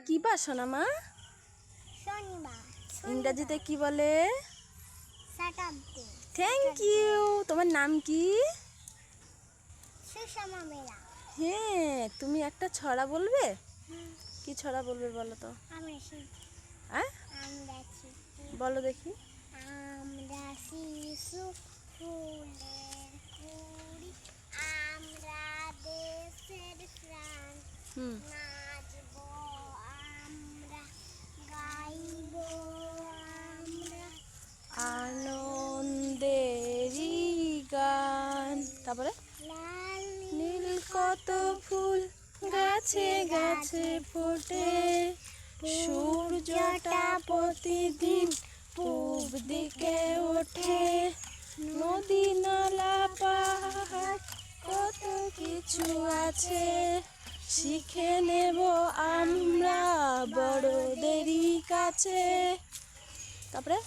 কি বার সোনা মা? শনিবার। ইংরেজিতে কি বলে? স্যাটারডে। Thank you. তোমার নাম কি? সুষমা মেলা। হ্যাঁ, তুমি একটা ছড়া বলবে? কি ছড়া বলবে বলো তো? আমরা শিশু। হ্যাঁ, আমরা শিশু। বলো দেখি। আমরা শিশু ফুলের কুড়ি, আমরা দেশের প্রাণ। নাচবো আমরা, গাইবো আমরা আনন্দেরই গান। তারপরে লাল নীল কত ফুল গাছে গাছে ফোটে, সূর্যটা প্রতিদিন পূব দিকে ওঠে। নদী নালা পাহাড় কত কিছু আছে, শিখে নেব আমরা বড়দেরই কাছে। তারপরে